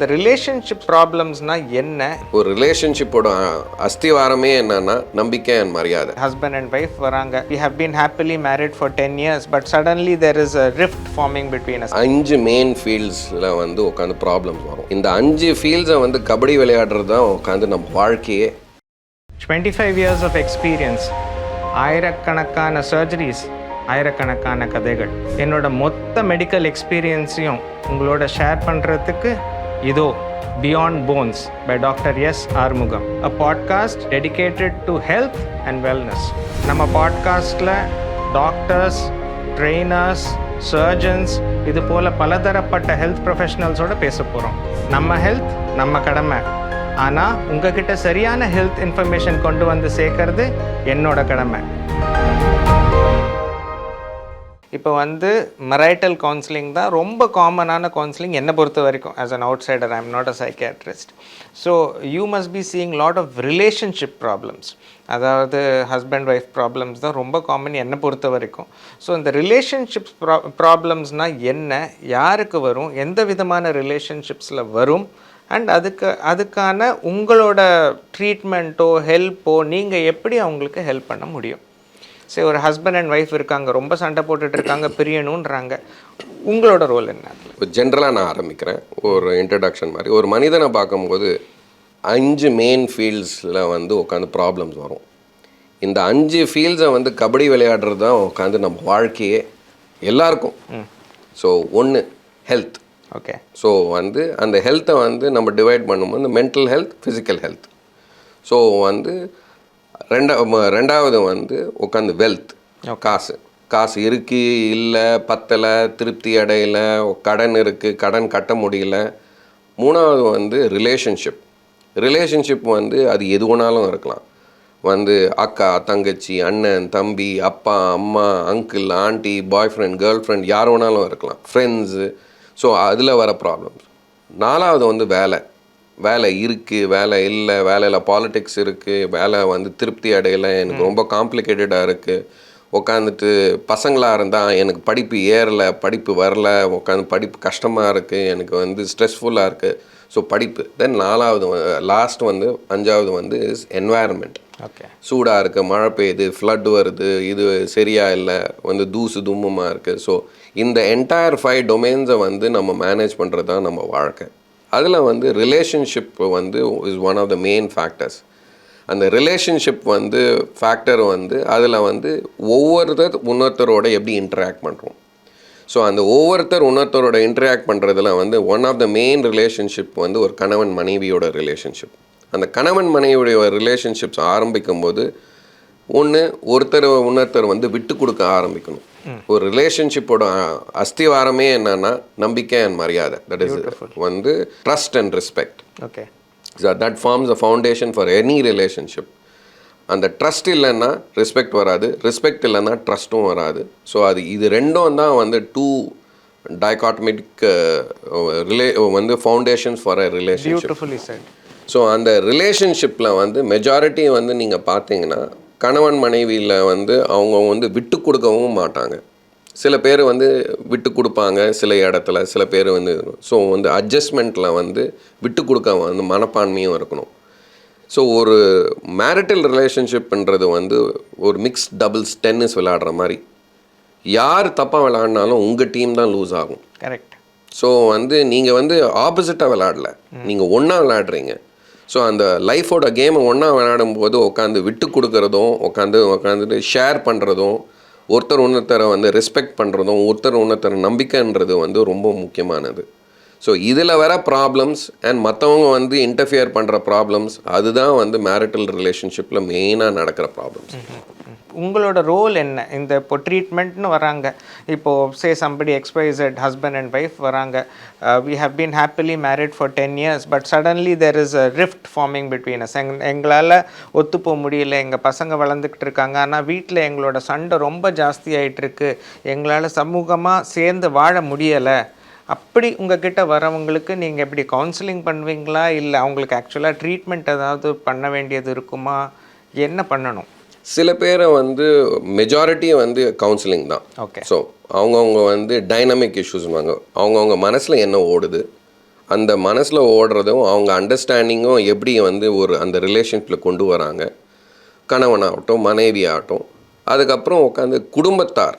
The relationship problemsனா என்ன? ஒரு ரிலேஷன்ஷிப்போட அஸ்திவாரமே என்னன்னா நம்பிக்கை and மரியாதை. Husband and wife வராங்க. We have been happily married for 10 years but suddenly there is a rift forming between us. 5 main ஃபீல்ட்ஸ்ல உட்காந்து problems வரும். இந்த 5 ஃபீல்ட்ஸை கபடி விளையாடுறது தான் உட்காந்து நம்ம வாழ்க்கையே. 25 years of experience, ஆயிரக்கணக்கான சர்ஜரிஸ், ஆயிரக்கணக்கான கதைகள், என்னோட மொத்த மெடிக்கல் எக்ஸ்பீரியன்ஸையும் உங்களோட ஷேர் பண்ணுறதுக்கு இதோ Beyond Bones by Dr. S. Armugam, a podcast dedicated to health and wellness. நம்ம பாட்காஸ்டில் டாக்டர்ஸ், ட்ரெயினர்ஸ், சர்ஜன்ஸ் இது போல் பலதரப்பட்ட ஹெல்த் ப்ரொஃபஷனல்ஸோடு பேச போகிறோம். நம்ம ஹெல்த் நம்ம கடமை, ஆனால் உங்ககிட்ட சரியான ஹெல்த் இன்ஃபர்மேஷன் கொண்டு வந்து சேர்க்கறது என்னோட கடமை. இப்போ மெரைட்டல் கவுன்சிலிங் தான் ரொம்ப காமனான கவுன்சிலிங் என்னை பொறுத்த வரைக்கும். As an outsider, I am not a psychiatrist. So you must be seeing lot of relationship problems, அதாவது ஹஸ்பண்ட் ஒய்ஃப் ப்ராப்ளம்ஸ் தான் ரொம்ப காமன் என்னை பொறுத்த வரைக்கும். ஸோ இந்த ரிலேஷன்ஷிப் ப்ராப்ளம்ஸ்னால் என்ன, யாருக்கு வரும், எந்த விதமான ரிலேஷன்ஷிப்ஸில் வரும், அண்ட் அதுக்கான உங்களோட ட்ரீட்மெண்ட்டோ ஹெல்ப்போ நீங்கள் எப்படி அவங்களுக்கு ஹெல்ப் பண்ண முடியும். சரி, ஒரு ஹஸ்பண்ட் அண்ட் ஒய்ஃப் இருக்காங்க, ரொம்ப சண்டை போட்டுட்டு இருக்காங்க, பிரியணுன்றாங்க, உங்களோட ரோல் என்ன? ஜென்ரலாக நான் ஆரம்பிக்கிறேன் ஒரு இன்ட்ரடக்ஷன் மாதிரி. ஒரு மனிதனை பார்க்கும்போது 5 மெயின் ஃபீல்ட்ஸில் உட்காந்து ப்ராப்ளம்ஸ் வரும். இந்த 5 ஃபீல்ட்ஸை கபடி விளையாடுறது தான் உட்காந்து நம்ம வாழ்க்கையே எல்லாருக்கும். ஸோ ஒன்று ஹெல்த். ஓகே. ஸோ அந்த ஹெல்த்தை நம்ம டிவைட் பண்ணும்போது mental health, physical health. So ரெண்டாவது உட்காந்து வெல்த், காசு இருக்குது இல்லை, பத்தலை, திருப்தி அடையலை, கடன் இருக்குது, கடன் கட்ட முடியல. மூணாவது ரிலேஷன்ஷிப் அது எது வேணாலும் இருக்கலாம். அக்கா, தங்கச்சி, அண்ணன், தம்பி, அப்பா, அம்மா, அங்கிள், ஆண்டி, பாய் ஃப்ரெண்ட், கேர்ள் ஃப்ரெண்ட், யார் வேணாலும் இருக்கலாம், ஃப்ரெண்ட்ஸு. ஸோ அதில் வர ப்ராப்ளம்ஸ். நாலாவது வேலை இருக்குது, வேலை இல்லை, வேலையில் பாலிடிக்ஸ் இருக்குது, வேலை திருப்தி அடையலை, எனக்கு ரொம்ப காம்ப்ளிகேட்டடாக இருக்குது, உட்காந்துட்டு பசங்களாக இருந்தால் எனக்கு படிப்பு ஏறலை, படிப்பு வரல, உட்காந்து படிப்பு கஷ்டமாக இருக்குது, எனக்கு ஸ்ட்ரெஸ்ஃபுல்லாக இருக்குது. ஸோ படிப்பு. தென் லாஸ்ட் 5வது இஸ் என்வாயர்மெண்ட். ஓகே. சூடாக இருக்குது, மழை பெய்யுது, ஃப்ளட் வருது, இது சரியாக இல்லை, தூசு தும்முமாக இருக்குது. ஸோ இந்த என்டையர் 5 டொமைன்ஸை நம்ம மேனேஜ் பண்ணுறது தான் நம்ம வாழ்க்கை. அதில் relationship is one of the main factors. அந்த ரிலேஷன்ஷிப் ஃபேக்டர் அதில் ஒவ்வொருத்தரோட எப்படி இன்ட்ராக்ட் பண்ணுறோம். ஸோ அந்த ஒவ்வொருத்தரோட இன்ட்ராக்ட் பண்ணுறதுல one of the main relationship ஒரு கணவன் மனைவியோட ரிலேஷன்ஷிப். அந்த கணவன் மனைவியோட ரிலேஷன்ஷிப்ஸ் ஆரம்பிக்கும்போது இன்னொருத்தர் விட்டு கொடுக்க ஆரம்பிக்கணும். ஒரு ரிலேஷன்ஷிப்போட அஸ்திவாரமே என்னன்னா நம்பிக்கை and மரியாதை. That is trust and respect. Okay. That forms a foundation for any relationship. அந்த ட்ரஸ்ட் இல்லைன்னா ரெஸ்பெக்ட் வராது, ரெஸ்பெக்ட் இல்லைன்னா ட்ரஸ்ட்டும் வராது. ஸோ இது ரெண்டும் தான் 2 dichotomic foundations for a relationship. So அந்த ரிலேஷன்ஷிப்பில் மெஜாரிட்டி நீங்கள் பார்த்தீங்கன்னா கணவன் மனைவியில் அவங்க விட்டு கொடுக்கவும் மாட்டாங்க. சில பேர் விட்டு கொடுப்பாங்க சில இடத்துல, சில பேர் ஸோ அட்ஜஸ்ட்மெண்ட்டில் விட்டு கொடுக்க மனப்பான்மையும் இருக்கணும். ஸோ ஒரு மேரிட்டல் ரிலேஷன்ஷிப்ன்றது ஒரு மிக்ஸ்ட் டபுள்ஸ் டென்னிஸ் விளையாடுற மாதிரி. யார் தப்பாக விளையாடினாலும் உங்கள் டீம் தான் லூஸ் ஆகும். கரெக்ட். ஸோ நீங்கள் ஆப்போசிட்டாக விளையாடல, நீங்கள் ஒன்றா விளையாடுறீங்க. ஸோ அந்த லைஃபோட கேமை ஒன்றா விளையாடும் போது உட்காந்து விட்டு கொடுக்குறதும், உட்காந்துட்டு ஷேர் பண்ணுறதும், ஒருத்தரை ரெஸ்பெக்ட் பண்ணுறதும், ஒருத்தரை நம்பிக்கைன்றது ரொம்ப முக்கியமானது. ஸோ இதில் வர ப்ராப்ளம்ஸ் அண்ட் மற்றவங்க இன்டர்ஃபியர் பண்ணுற ப்ராப்ளம்ஸ், அதுதான் மேரிட்டல் ரிலேஷன்ஷிப்பில் மெயினாக நடக்கிற ப்ராப்ளம்ஸ். உங்களோட ரோல் என்ன? இப்போ ட்ரீட்மெண்ட்னு வராங்க, இப்போது somebody XYZ husband and wife வராங்க, we have been happily married for 10 years but suddenly there is a rift forming between us. எங்களால் ஒத்துப்போக முடியல, எங்கள் பசங்க வளர்ந்துக்கிட்டு இருக்காங்க, ஆனால் வீட்டில் எங்களோட சண்டை ரொம்ப ஜாஸ்தி ஆகிட்டுருக்கு, எங்களால் சமூகமாக சேர்ந்து வாழ முடியலை. அப்படி உங்ககிட்ட வரவங்களுக்கு நீங்கள் எப்படி கவுன்சிலிங் பண்ணுவீங்களா, இல்லை அவங்களுக்கு ஆக்சுவலாக ட்ரீட்மெண்ட் ஏதாவது பண்ண வேண்டியது இருக்குமா, என்ன பண்ணணும்? சில பேரை மெஜாரிட்டி கவுன்சிலிங் தான். ஓகே. ஸோ அவங்கவுங்க டைனமிக் இஷ்யூஸ்வாங்க, அவங்கவுங்க மனசில் என்ன ஓடுது, அந்த மனசில் ஓடுறதும் அவங்க அண்டர்ஸ்டாண்டிங்கும் எப்படி வந்து ஒரு அந்த ரிலேஷன்ஷிப்பில் கொண்டு வராங்க, கணவனாகட்டும் மனைவி ஆகட்டும். அதுக்கப்புறம் உட்காந்து குடும்பத்தார்,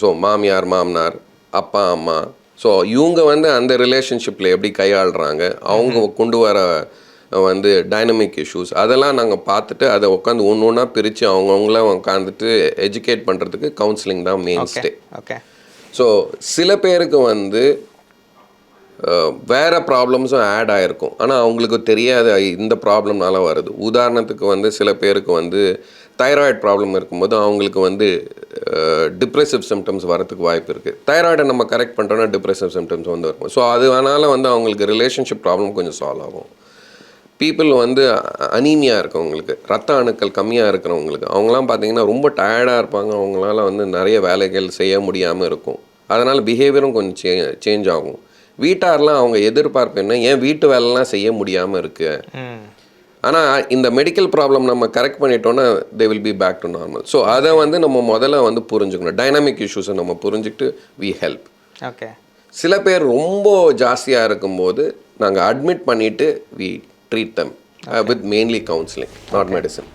ஸோ மாமியார் மாமனார் அப்பா அம்மா, ஸோ இவங்க வந்து அந்த ரிலேஷன்ஷிப்பில் எப்படி கையாளுறாங்க, அவங்க கொண்டு வர வந்து டைனமிக் இஷ்யூஸ் அதெல்லாம் நாங்கள் பார்த்துட்டு அதை உட்காந்து ஒன்று ஒன்றா பிரித்து அவங்கவுங்கள உட்காந்துட்டு எஜுகேட் பண்ணுறதுக்கு கவுன்சிலிங் தான் மெயின் ஸ்டே. ஓகே. ஸோ சில பேருக்கு வந்து வேறு ப்ராப்ளம்ஸும் ஆட் ஆகிருக்கும், ஆனால் அவங்களுக்கு தெரியாத இந்த ப்ராப்ளம்னால வருது. உதாரணத்துக்கு வந்து சில பேருக்கு வந்து தைராய்டு ப்ராப்ளம் இருக்கும்போது அவங்களுக்கு வந்து டிப்ரெசிவ் சிம்டம்ஸ் வரதுக்கு வாய்ப்பு இருக்குது. தைராய்டை நம்ம கரெக்ட் பண்ணுறோன்னா டிப்ரெசிவ் சிம்டம்ஸ் வந்து இருக்கும். ஸோ அதனால வந்து அவங்களுக்கு ரிலேஷன்ஷிப் ப்ராப்ளம் கொஞ்சம் சால்வ் ஆகும். பீப்புள் வந்து அனீமியா இருக்கவங்களுக்கு, ரத்த அணுக்கள் கம்மியாக இருக்கிறவங்களுக்கு, அவங்களாம் பார்த்தீங்கன்னா ரொம்ப டயர்டாக இருப்பாங்க. அவங்களால வந்து நிறைய வேலைகள் செய்ய முடியாமல் இருக்கும். அதனால் பிஹேவியரும் கொஞ்சம் சேஞ்ச் ஆகும். வீட்டார்லாம் அவங்க எதிர்பார்ப்பு என்ன, ஏன் வீட்டு வேலைலாம் செய்ய முடியாமல் இருக்கு. ஆனால் இந்த மெடிக்கல் ப்ராப்ளம் நம்ம கரெக்ட் பண்ணிட்டோன்னா they will be back to normal. So அதை வந்து நம்ம முதல்ல வந்து புரிஞ்சுக்கணும். டைனாமிக் இஷ்யூஸை நம்ம புரிஞ்சுக்கிட்டு வி ஹெல்ப். ஓகே. சில பேர் ரொம்ப ஜாஸ்தியாக இருக்கும்போது நாங்கள் அட்மிட் பண்ணிவிட்டு we treat them with mainly counseling, not medicine.